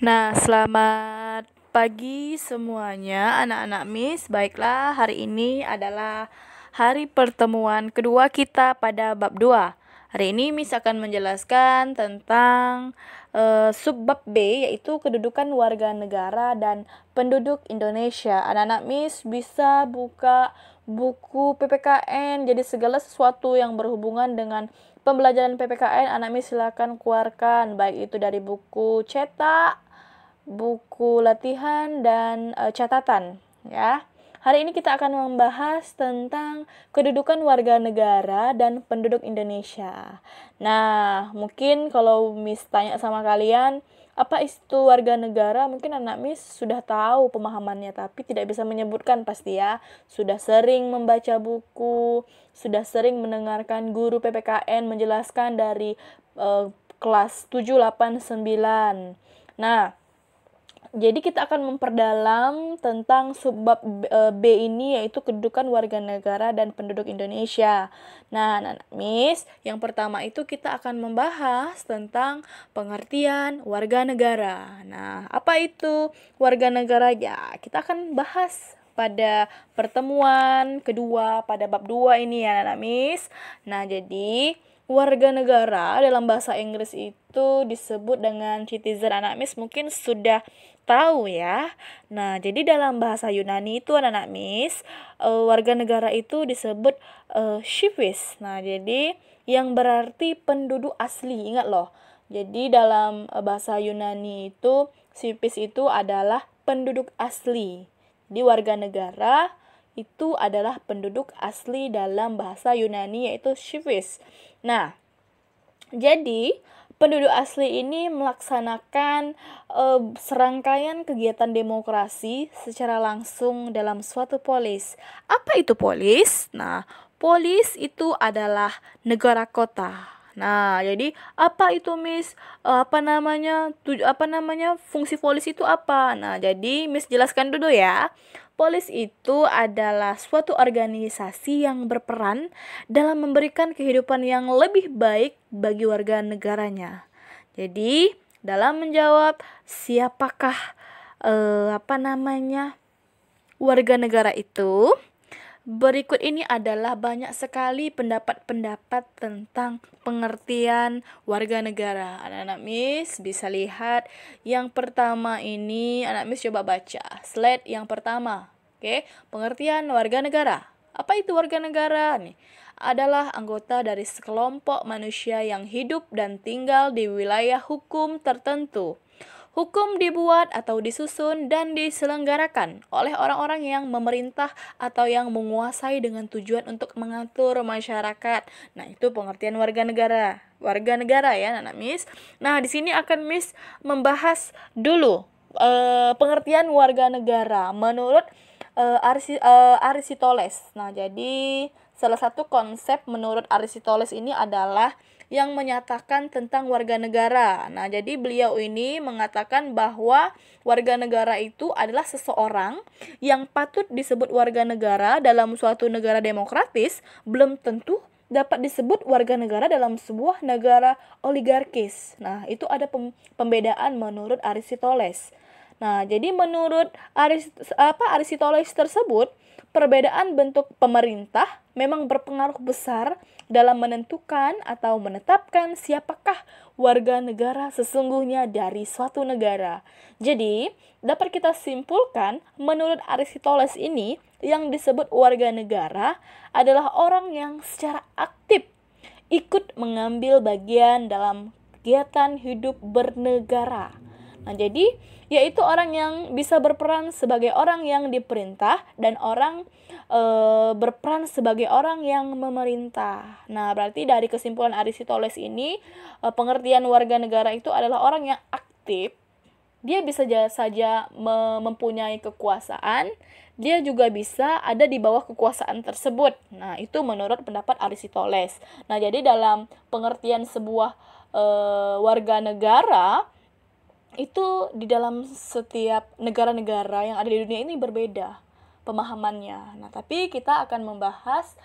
Nah, selamat pagi semuanya anak-anak Miss. Baiklah, hari ini adalah hari pertemuan kedua kita pada bab 2. Hari ini Miss akan menjelaskan tentang subbab B, yaitu kedudukan warga negara dan penduduk Indonesia. Anak-anak Miss bisa buka buku PPKN, jadi segala sesuatu yang berhubungan dengan pembelajaran PPKN, anak Miss silakan keluarkan, baik itu dari buku cetak, buku latihan, dan catatan, ya. Hari ini kita akan membahas tentang kedudukan warga negara dan penduduk Indonesia. Nah, mungkin kalau Miss tanya sama kalian, apa itu warga negara? Mungkin anak Miss sudah tahu pemahamannya, tapi tidak bisa menyebutkan pasti ya. Sudah sering membaca buku, sudah sering mendengarkan guru PPKN menjelaskan dari kelas 7, 8, 9. Nah, jadi kita akan memperdalam tentang subbab B ini, yaitu kedudukan warga negara dan penduduk Indonesia. Nah, Miss, yang pertama itu kita akan membahas tentang pengertian warga negara. Nah, apa itu warga negara? Ya, kita akan bahas pada pertemuan kedua pada bab 2 ini ya, Miss. Nah, jadi warga negara dalam bahasa Inggris itu disebut dengan citizen. Anak Miss mungkin sudah tahu ya. Nah, jadi dalam bahasa Yunani itu anak Miss, warga negara itu disebut civis. Nah, jadi yang berarti penduduk asli. Ingat loh. Jadi dalam bahasa Yunani itu civis itu adalah penduduk asli. Di warga negara itu adalah penduduk asli dalam bahasa Yunani, yaitu civis. Nah, jadi penduduk asli ini melaksanakan serangkaian kegiatan demokrasi secara langsung dalam suatu polis. Apa itu polis? Nah, polis itu adalah negara kota. Nah, jadi apa itu Miss? Apa namanya? Fungsi polis itu apa? Nah, jadi Miss jelaskan dulu ya. Polis itu adalah suatu organisasi yang berperan dalam memberikan kehidupan yang lebih baik bagi warga negaranya. Jadi, dalam menjawab siapakah warga negara itu, berikut ini adalah banyak sekali pendapat-pendapat tentang pengertian warga negara. Anak-anak Miss bisa lihat yang pertama ini, anak Miss coba baca slide yang pertama. Oke, pengertian warga negara. Apa itu warga negara? Nih, adalah anggota dari sekelompok manusia yang hidup dan tinggal di wilayah hukum tertentu. Hukum dibuat atau disusun dan diselenggarakan oleh orang-orang yang memerintah atau yang menguasai dengan tujuan untuk mengatur masyarakat. Nah, itu pengertian warga negara. Warga negara ya, anak Miss. Nah, di sini akan Miss membahas dulu pengertian warga negara menurut Aristoteles. Nah, jadi salah satu konsep menurut Aristoteles ini adalah yang menyatakan tentang warga negara. Nah, jadi beliau ini mengatakan bahwa warga negara itu adalah seseorang yang patut disebut warga negara dalam suatu negara demokratis, belum tentu dapat disebut warga negara dalam sebuah negara oligarkis. Nah, itu ada pembedaan menurut Aristoteles. Nah, jadi menurut Aristoteles tersebut, perbedaan bentuk pemerintah memang berpengaruh besar dalam menentukan atau menetapkan siapakah warga negara sesungguhnya dari suatu negara. Jadi, dapat kita simpulkan, menurut Aristoteles ini, yang disebut warga negara adalah orang yang secara aktif ikut mengambil bagian dalam kegiatan hidup bernegara. Nah, jadi yaitu orang yang bisa berperan sebagai orang yang diperintah dan orang berperan sebagai orang yang memerintah. Nah, berarti dari kesimpulan Aristoteles ini, pengertian warga negara itu adalah orang yang aktif. Dia bisa saja mempunyai kekuasaan, dia juga bisa ada di bawah kekuasaan tersebut. Nah, itu menurut pendapat Aristoteles. Nah, jadi dalam pengertian sebuah warga negara, itu di dalam setiap negara-negara yang ada di dunia ini berbeda pemahamannya. Nah, tapi kita akan membahas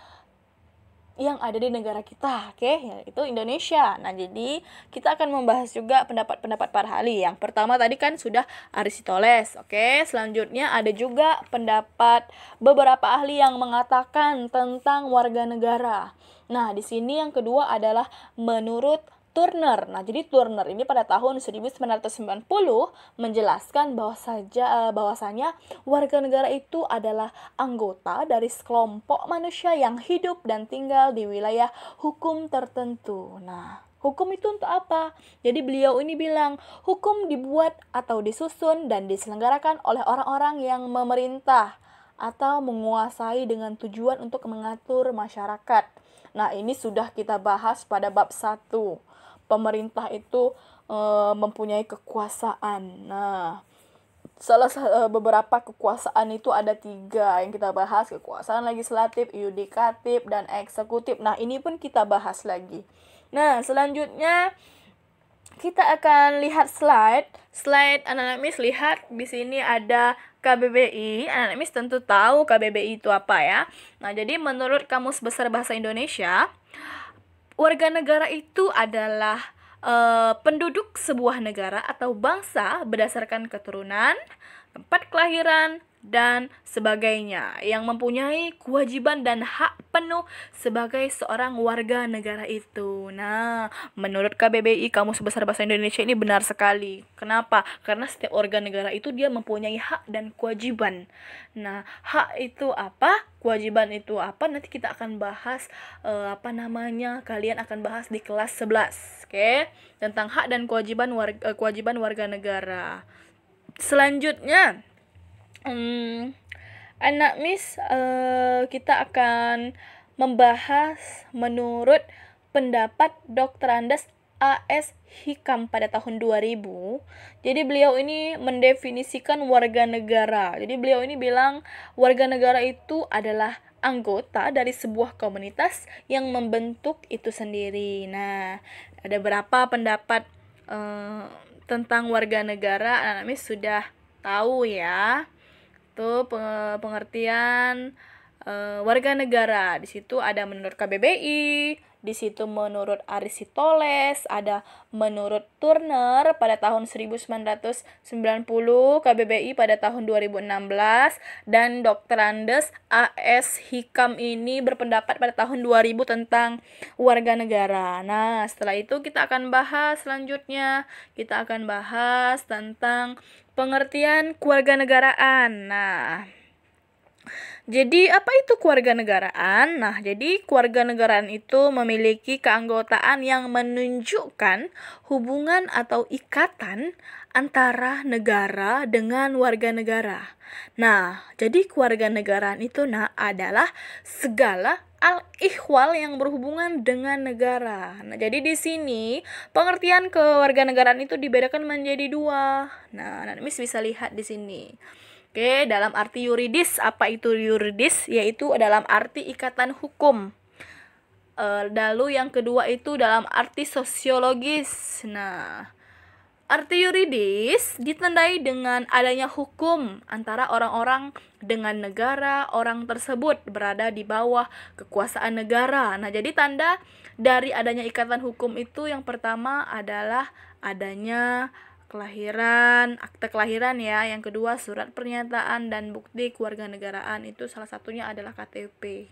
yang ada di negara kita, oke, yaitu Indonesia. Nah, jadi kita akan membahas juga pendapat-pendapat para ahli. Yang pertama tadi kan sudah Aristoteles, oke. Selanjutnya ada juga pendapat beberapa ahli yang mengatakan tentang warga negara. Nah, di sini yang kedua adalah menurut Turner. Nah, jadi Turner ini pada tahun 1990 menjelaskan bahwasanya warga negara itu adalah anggota dari sekelompok manusia yang hidup dan tinggal di wilayah hukum tertentu. Nah, hukum itu untuk apa? Jadi beliau ini bilang, hukum dibuat atau disusun dan diselenggarakan oleh orang-orang yang memerintah atau menguasai dengan tujuan untuk mengatur masyarakat. Nah, ini sudah kita bahas pada bab 1. Pemerintah itu mempunyai kekuasaan. Nah, beberapa kekuasaan itu ada 3 yang kita bahas, kekuasaan legislatif, yudikatif, dan eksekutif. Nah, ini pun kita bahas lagi. Nah, selanjutnya kita akan lihat slide anak-anak Miss. Lihat di sini ada KBBI. Anak-anak Miss tentu tahu KBBI itu apa ya. Nah, jadi menurut Kamus Besar Bahasa Indonesia, warga negara itu adalah penduduk sebuah negara atau bangsa berdasarkan keturunan, tempat kelahiran, dan sebagainya, yang mempunyai kewajiban dan hak penuh sebagai seorang warga negara itu. Nah, menurut KBBI, Kamus Besar Bahasa Indonesia, ini benar sekali. Kenapa? Karena setiap warga negara itu dia mempunyai hak dan kewajiban. Nah, hak itu apa? Kewajiban itu apa? Nanti kita akan bahas kalian akan bahas di kelas 11, oke? Tentang hak dan kewajiban warga negara. Selanjutnya, anak Miss, kita akan membahas menurut pendapat Dr. Andes A.S. Hikam pada tahun 2000. Jadi beliau ini mendefinisikan warga negara. Jadi beliau ini bilang warga negara itu adalah anggota dari sebuah komunitas yang membentuk itu sendiri. Nah, ada berapa pendapat tentang warga negara, anak Miss sudah tahu ya. Itu pengertian warga negara. Di situ ada menurut KBBI, di situ menurut Aristoteles, ada menurut Turner pada tahun 1990, KBBI pada tahun 2016, dan Dr. Andes A.S. Hikam ini berpendapat pada tahun 2000 tentang warga negara. Nah, setelah itu kita akan bahas selanjutnya. Kita akan bahas tentang pengertian kewarganegaraan. Nah, jadi apa itu kewarganegaraan? Nah, jadi kewarganegaraan itu memiliki keanggotaan yang menunjukkan hubungan atau ikatan antara negara dengan warga negara. Nah, jadi kewarganegaraan itu adalah segala al-ihwal yang berhubungan dengan negara. Nah, jadi di sini pengertian kewarganegaraan itu dibedakan menjadi 2. Nah, nanti Miss bisa lihat di sini. Oke, dalam arti yuridis, apa itu yuridis? Yaitu dalam arti ikatan hukum. Lalu yang kedua itu dalam arti sosiologis. Nah, arti yuridis ditandai dengan adanya hukum antara orang-orang dengan negara orang tersebut berada di bawah kekuasaan negara. Nah, jadi tanda dari adanya ikatan hukum itu yang pertama adalah adanya kelahiran, akte kelahiran ya. Yang kedua surat pernyataan dan bukti kewarganegaraan, itu salah satunya adalah KTP,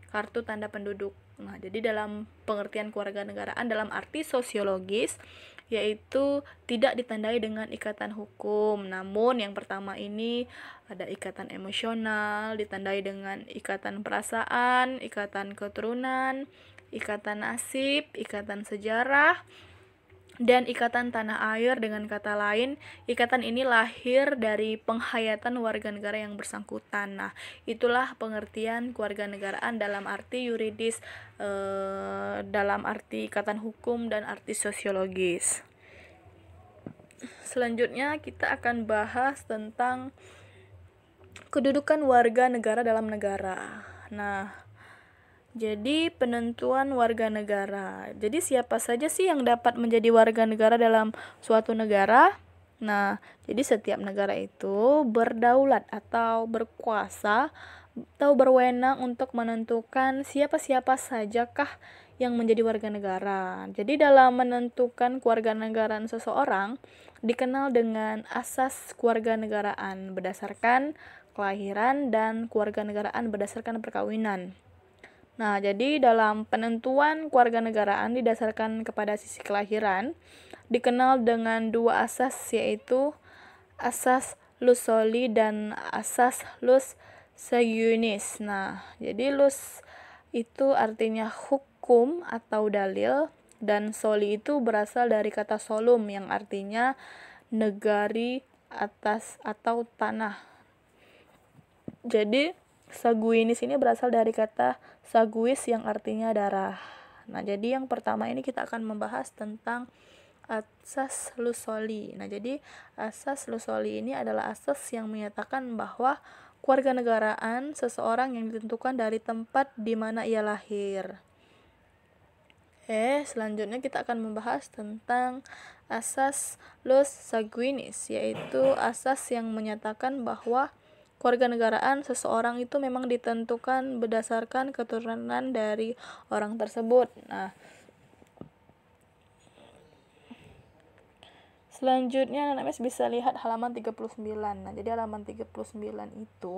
kartu tanda penduduk. Nah, jadi dalam pengertian kewarganegaraan dalam arti sosiologis yaitu tidak ditandai dengan ikatan hukum. Namun yang pertama ini ada ikatan emosional, ditandai dengan ikatan perasaan, ikatan keturunan, ikatan nasib, ikatan sejarah, dan ikatan tanah air. Dengan kata lain, ikatan ini lahir dari penghayatan warga negara yang bersangkutan. Nah, itulah pengertian kewarganegaraan dalam arti yuridis, dalam arti ikatan hukum dan arti sosiologis. Selanjutnya kita akan bahas tentang kedudukan warga negara dalam negara. Nah, jadi penentuan warga negara. Jadi siapa saja sih yang dapat menjadi warga negara dalam suatu negara? Nah, jadi setiap negara itu berdaulat atau berkuasa atau berwenang untuk menentukan siapa-siapa sajakah yang menjadi warga negara. Jadi dalam menentukan kewarganegaraan seseorang dikenal dengan asas kewarganegaraan berdasarkan kelahiran dan kewarganegaraan berdasarkan perkawinan. Nah, jadi dalam penentuan kewarganegaraan didasarkan kepada sisi kelahiran dikenal dengan dua asas, yaitu asas lus soli dan asas lus sanguinis. Nah, jadi lus itu artinya hukum atau dalil, dan soli itu berasal dari kata solum yang artinya negari, atas atau tanah. Jadi sanguinis ini berasal dari kata sanguis yang artinya darah. Nah, jadi yang pertama ini kita akan membahas tentang asas lus soli. Nah, jadi asas lus soli ini adalah asas yang menyatakan bahwa kewarganegaraan seseorang yang ditentukan dari tempat di mana ia lahir. Selanjutnya kita akan membahas tentang asas lus sanguinis, yaitu asas yang menyatakan bahwa kewarganegaraan seseorang itu memang ditentukan berdasarkan keturunan dari orang tersebut. Nah, selanjutnya anak MS bisa lihat halaman 39. Nah, jadi halaman 39 itu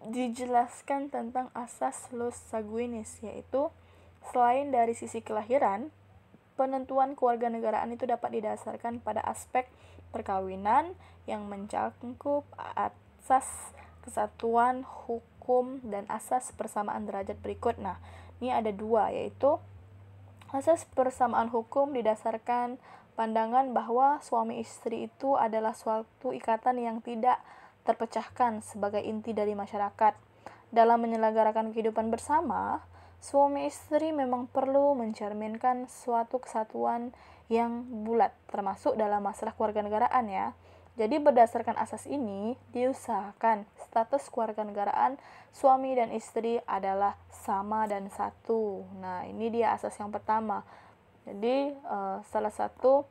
dijelaskan tentang asas lus sanguinis, yaitu selain dari sisi kelahiran, penentuan kewarganegaraan itu dapat didasarkan pada aspek perkawinan yang mencakup asas kesatuan hukum dan asas persamaan derajat berikut. Nah, ini ada dua, yaitu asas persamaan hukum didasarkan pandangan bahwa suami istri itu adalah suatu ikatan yang tidak terpecahkan sebagai inti dari masyarakat. Dalam menyelenggarakan kehidupan bersama, suami istri memang perlu mencerminkan suatu kesatuan yang bulat, termasuk dalam masalah kewarganegaraan ya. Jadi berdasarkan asas ini, diusahakan status kewarganegaraan suami dan istri adalah sama dan satu. Nah, ini dia asas yang pertama. Jadi salah satu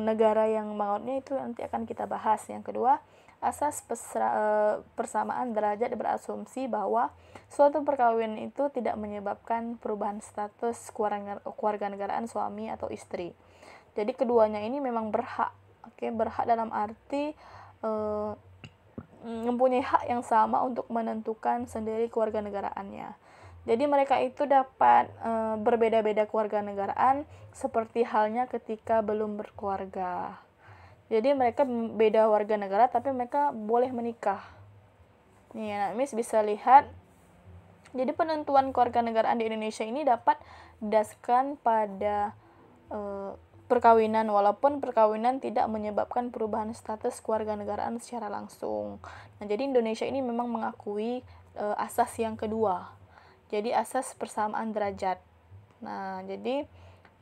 negara yang mautnya itu nanti akan kita bahas. Yang kedua, asas persamaan derajat berasumsi bahwa suatu perkawinan itu tidak menyebabkan perubahan status kewarganegaraan suami atau istri. Jadi keduanya ini memang berhak, berhak dalam arti mempunyai hak yang sama untuk menentukan sendiri kewarganegaraannya. Jadi mereka itu dapat berbeda-beda kewarganegaraan seperti halnya ketika belum berkeluarga. Jadi mereka beda warga negara tapi mereka boleh menikah. Nih, anak Miss bisa lihat. Jadi penentuan kewarganegaraan di Indonesia ini dapat didasarkan pada perkawinan, walaupun perkawinan tidak menyebabkan perubahan status kewarganegaraan secara langsung. Nah, jadi Indonesia ini memang mengakui asas yang kedua. Jadi asas persamaan derajat. Nah, jadi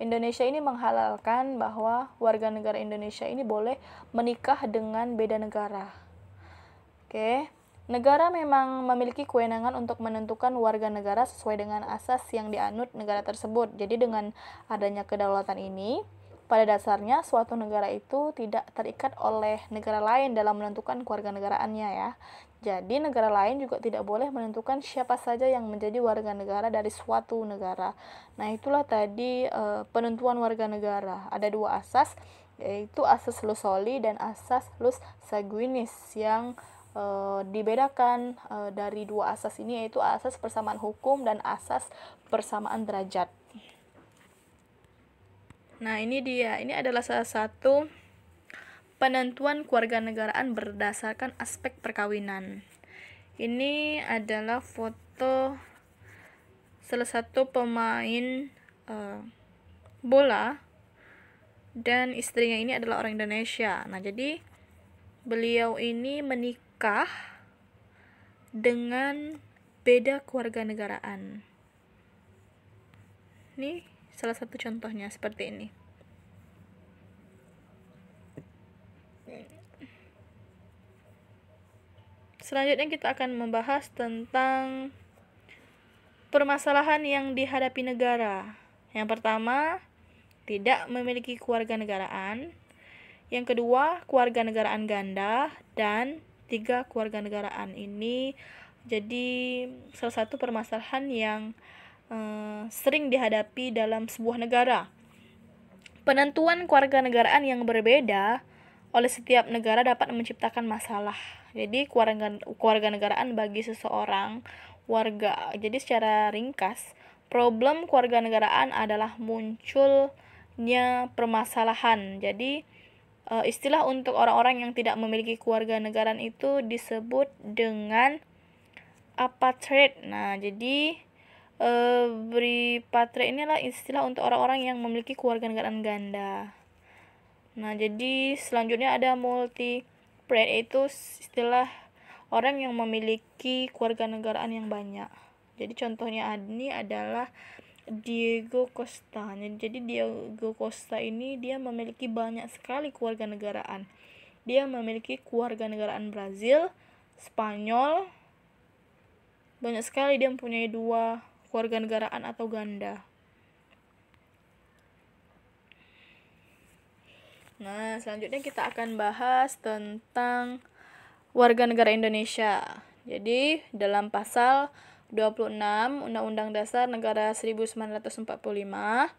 Indonesia ini menghalalkan bahwa warga negara Indonesia ini boleh menikah dengan beda negara. Negara memang memiliki kewenangan untuk menentukan warga negara sesuai dengan asas yang dianut negara tersebut. Jadi dengan adanya kedaulatan ini, pada dasarnya suatu negara itu tidak terikat oleh negara lain dalam menentukan kewarganegaraannya ya. Jadi negara lain juga tidak boleh menentukan siapa saja yang menjadi warga negara dari suatu negara. Nah, itulah tadi penentuan warga negara. Ada dua asas, yaitu asas lus soli dan asas lus sanguinis, yang dibedakan dari dua asas ini, yaitu asas persamaan hukum dan asas persamaan derajat. Nah, ini dia. Ini adalah salah satu penentuan kewarganegaraan berdasarkan aspek perkawinan. Ini adalah foto salah satu pemain bola dan istrinya ini adalah orang Indonesia. Nah, jadi beliau ini menikah dengan beda kewarganegaraan. Ini salah satu contohnya seperti ini. Selanjutnya kita akan membahas tentang permasalahan yang dihadapi negara. Yang pertama, tidak memiliki kewarganegaraan. Yang kedua, kewarganegaraan ganda, dan 3, kewarganegaraan. Ini jadi salah satu permasalahan yang sering dihadapi dalam sebuah negara. Penentuan kewarganegaraan yang berbeda oleh setiap negara dapat menciptakan masalah. Jadi kewarganegaraan bagi seseorang warga. Jadi secara ringkas, problem kewarganegaraan adalah munculnya permasalahan. Jadi istilah untuk orang-orang yang tidak memiliki kewarganegaraan itu disebut dengan apatrid. Nah, jadi beripatrid ini adalah istilah untuk orang-orang yang memiliki kewarganegaraan ganda. Nah, jadi selanjutnya ada multipatrid, yaitu istilah orang yang memiliki kewarganegaraan yang banyak. Jadi contohnya ini adalah Diego Costa. Jadi Diego Costa ini dia memiliki banyak sekali kewarganegaraan. Dia memiliki kewarganegaraan Brazil, Spanyol, banyak sekali. Dia mempunyai 2 kewarganegaraan atau ganda. Nah, selanjutnya kita akan bahas tentang warga negara Indonesia. Jadi, dalam pasal 26 Undang-Undang Dasar Negara 1945,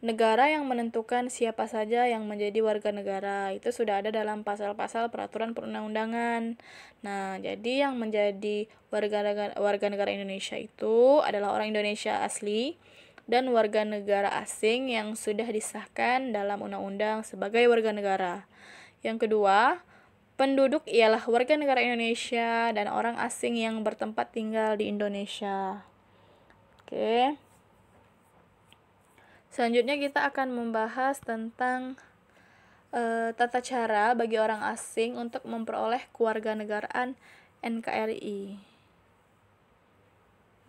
negara yang menentukan siapa saja yang menjadi warga negara itu sudah ada dalam pasal-pasal peraturan perundang-undangan. Nah, jadi yang menjadi warga negara Indonesia itu adalah orang Indonesia asli dan warga negara asing yang sudah disahkan dalam undang-undang sebagai warga negara. Yang kedua, penduduk ialah warga negara Indonesia dan orang asing yang bertempat tinggal di Indonesia. Oke. Selanjutnya kita akan membahas tentang tata cara bagi orang asing untuk memperoleh kewarganegaraan NKRI.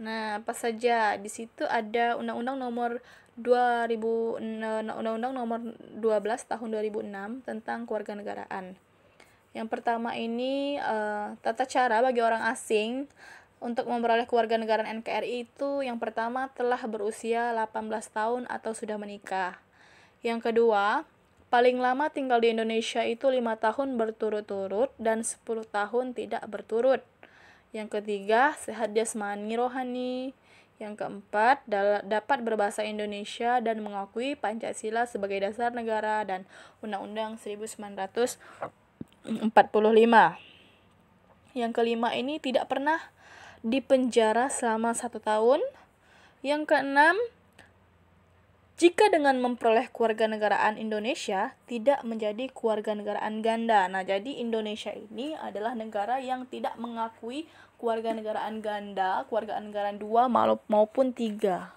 Nah, apa saja? Di situ ada Undang-Undang Nomor 12 Tahun 2006 tentang kewarganegaraan. Yang pertama ini tata cara bagi orang asing untuk memperoleh kewarganegaraan NKRI itu yang pertama telah berusia 18 tahun atau sudah menikah. Yang kedua, paling lama tinggal di Indonesia itu 5 tahun berturut-turut dan 10 tahun tidak berturut. Yang ketiga, sehat jasmani rohani. Yang keempat, dapat berbahasa Indonesia dan mengakui Pancasila sebagai dasar negara dan Undang-Undang 1945. Yang kelima ini tidak pernah dipenjara selama 1 tahun. Yang keenam, jika dengan memperoleh kewarganegaraan Indonesia tidak menjadi kewarganegaraan ganda. Nah, jadi Indonesia ini adalah negara yang tidak mengakui kewarganegaraan ganda, kewarganegaraan 2 maupun 3.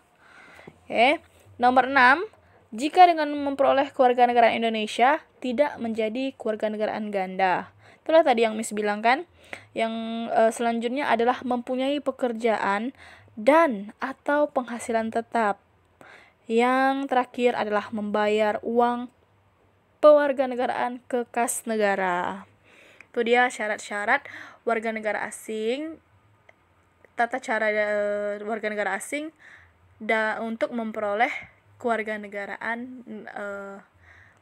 Oke. Nomor 6, jika dengan memperoleh kewarganegaraan Indonesia tidak menjadi kewarganegaraan ganda. Itulah tadi yang Miss bilang kan. Yang selanjutnya adalah mempunyai pekerjaan dan atau penghasilan tetap. Yang terakhir adalah membayar uang pewarganegaraan ke kas negara. Itu dia syarat-syarat warga negara asing, tata cara warga negara asing untuk memperoleh kewarganegaraan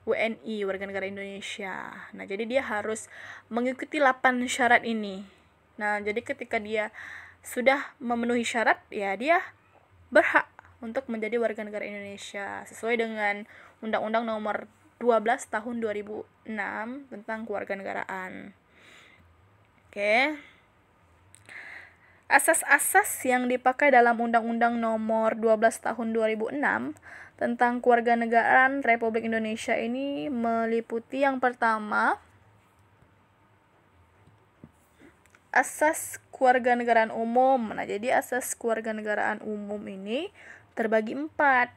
WNI, warga negara Indonesia. Nah, jadi dia harus mengikuti 8 syarat ini. Nah, jadi ketika dia sudah memenuhi syarat, ya dia berhak untuk menjadi warga negara Indonesia sesuai dengan Undang-Undang Nomor 12 Tahun 2006 tentang kewarganegaraan. Oke. Asas-asas yang dipakai dalam Undang-Undang Nomor 12 Tahun 2006 tentang kewarganegaraan Republik Indonesia ini meliputi yang pertama, asas kewarganegaraan umum. Nah, jadi asas kewarganegaraan umum ini terbagi 4.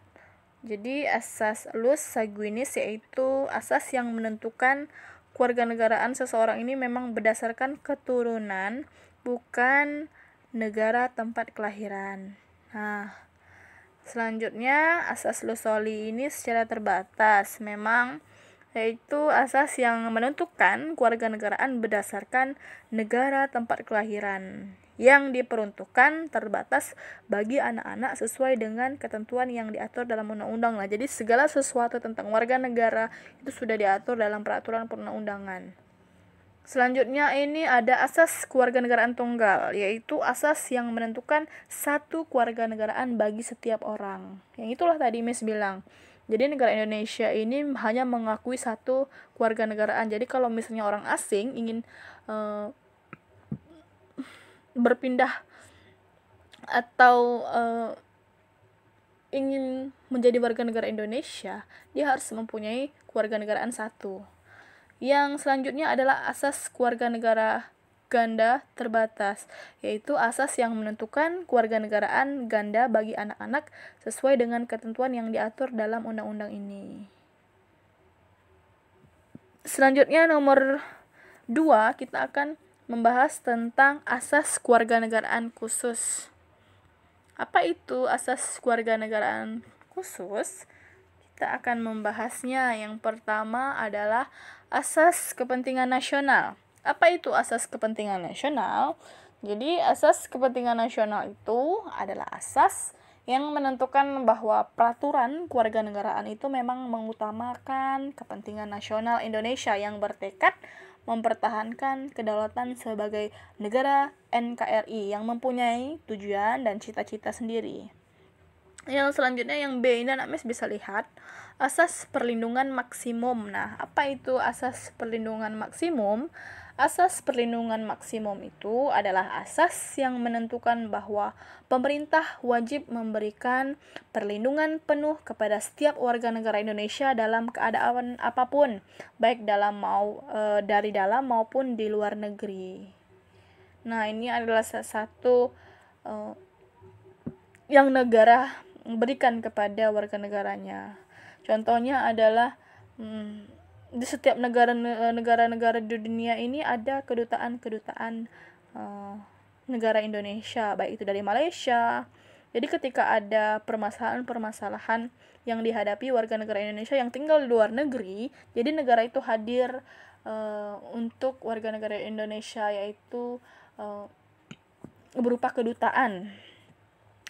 Jadi asas Luus Sanguinis yaitu asas yang menentukan kewarganegaraan seseorang ini memang berdasarkan keturunan, bukan negara tempat kelahiran. Nah, selanjutnya asas Lusoli ini secara terbatas memang yaitu asas yang menentukan kewarganegaraan berdasarkan negara tempat kelahiran. yang diperuntukkan terbatas bagi anak-anak sesuai dengan ketentuan yang diatur dalam undang-undang. Nah, jadi segala sesuatu tentang warga negara itu sudah diatur dalam peraturan perundang-undangan. Selanjutnya ini ada asas kewarganegaraan tunggal, yaitu asas yang menentukan satu kewarganegaraan bagi setiap orang. Yang itulah tadi Miss bilang. Jadi negara Indonesia ini hanya mengakui satu kewarganegaraan. Jadi kalau misalnya orang asing ingin berpindah atau ingin menjadi warga negara Indonesia, dia harus mempunyai kewarganegaraan satu. Yang selanjutnya adalah asas kewarganegara ganda terbatas, yaitu asas yang menentukan kewarganegaraan ganda bagi anak-anak sesuai dengan ketentuan yang diatur dalam undang-undang ini. Selanjutnya nomor 2, kita akan membahas tentang asas kewarganegaraan khusus. Apa itu asas kewarganegaraan khusus? Kita akan membahasnya. Yang pertama adalah asas kepentingan nasional. Apa itu asas kepentingan nasional? Jadi asas kepentingan nasional itu adalah asas yang menentukan bahwa peraturan kewarganegaraan itu memang mengutamakan kepentingan nasional Indonesia yang bertekad mempertahankan kedaulatan sebagai negara NKRI yang mempunyai tujuan dan cita-cita sendiri. Yang selanjutnya yang B ini anak Miss bisa lihat asas perlindungan maksimum. Nah, apa itu asas perlindungan maksimum? Asas perlindungan maksimum itu adalah asas yang menentukan bahwa pemerintah wajib memberikan perlindungan penuh kepada setiap warga negara Indonesia dalam keadaan apapun, baik dari dalam maupun di luar negeri. Nah, ini adalah salah satu yang negara berikan kepada warga negaranya. Contohnya adalah di setiap negara-negara di dunia ini ada kedutaan negara Indonesia, baik itu dari Malaysia. Jadi ketika ada permasalahan-permasalahan yang dihadapi warga negara Indonesia yang tinggal di luar negeri, jadi negara itu hadir untuk warga negara Indonesia, yaitu berupa kedutaan.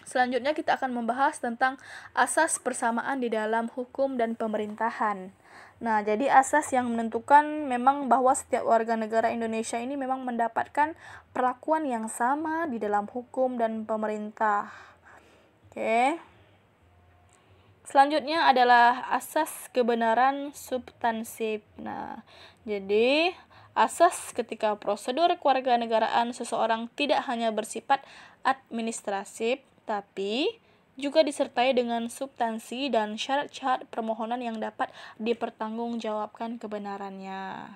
Selanjutnya kita akan membahas tentang asas persamaan di dalam hukum dan pemerintahan. Nah, jadi asas yang menentukan memang bahwa setiap warga negara Indonesia ini memang mendapatkan perlakuan yang sama di dalam hukum dan pemerintah. Oke. Selanjutnya adalah asas kebenaran substansif. Nah, jadi asas ketika prosedur kewarganegaraan seseorang tidak hanya bersifat administratif, tapi juga disertai dengan substansi dan syarat-syarat permohonan yang dapat dipertanggungjawabkan kebenarannya.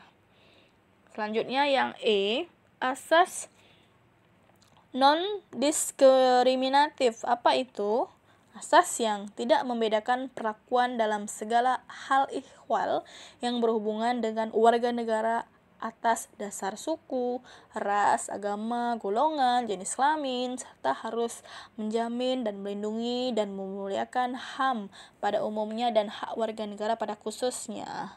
Selanjutnya yang E, asas non-diskriminatif. Apa itu? Asas yang tidak membedakan perlakuan dalam segala hal ihwal yang berhubungan dengan warga negara atas dasar suku, ras, agama, golongan, jenis kelamin, serta harus menjamin dan melindungi dan memuliakan HAM pada umumnya dan hak warga negara pada khususnya.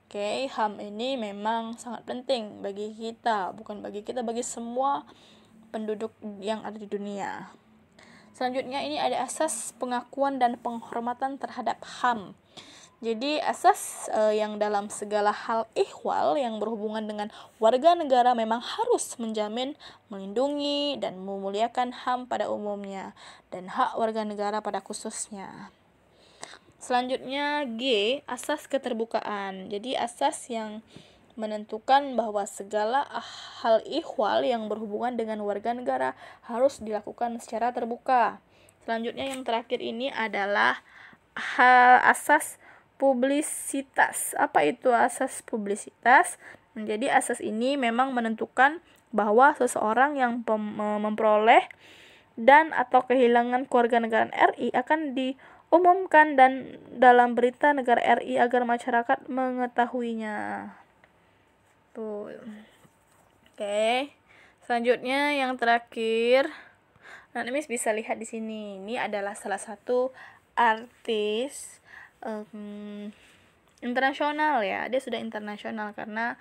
Oke, HAM ini memang sangat penting bagi kita, bukan bagi kita, bagi semua penduduk yang ada di dunia. Selanjutnya ini ada asas pengakuan dan penghormatan terhadap HAM. Jadi asas yang dalam segala hal ihwal yang berhubungan dengan warga negara memang harus menjamin, melindungi, dan memuliakan HAM pada umumnya dan hak warga negara pada khususnya. Selanjutnya G, asas keterbukaan. Jadi asas yang menentukan bahwa segala hal ihwal yang berhubungan dengan warga negara harus dilakukan secara terbuka. Selanjutnya yang terakhir ini adalah asas publisitas. Apa itu asas publisitas? Jadi asas ini memang menentukan bahwa seseorang yang memperoleh dan atau kehilangan kewarganegaraan RI akan diumumkan dan dalam berita negara RI agar masyarakat mengetahuinya. Tuh. Oke. Selanjutnya yang terakhir. Nah, ini bisa lihat di sini. Ini adalah salah satu artis internasional ya, dia sudah internasional karena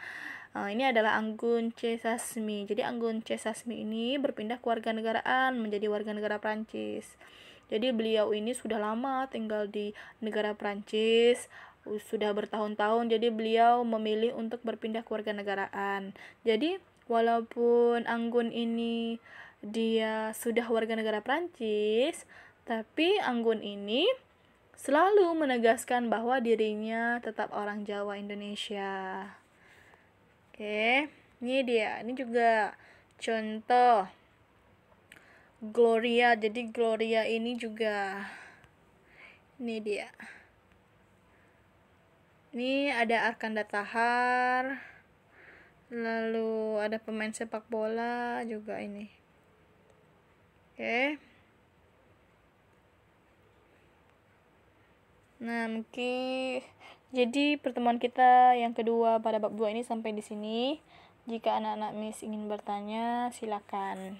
ini adalah Anggun C. Sasmi. Jadi Anggun C. Sasmi ini berpindah kewarganegaraan menjadi warga negara Prancis. Jadi beliau ini sudah lama tinggal di negara Prancis, sudah bertahun-tahun, jadi beliau memilih untuk berpindah kewarganegaraan. Jadi walaupun Anggun ini dia sudah warga negara Prancis, tapi Anggun ini selalu menegaskan bahwa dirinya tetap orang Jawa Indonesia. Oke, ini dia. Ini juga contoh Gloria. Jadi Gloria ini juga, ini dia. Ini ada Arkanda Tahar, lalu ada pemain sepak bola juga ini. Oke. Nah, mungkin jadi pertemuan kita yang kedua pada bab 2 ini sampai di sini. Jika anak-anak Miss ingin bertanya, silakan.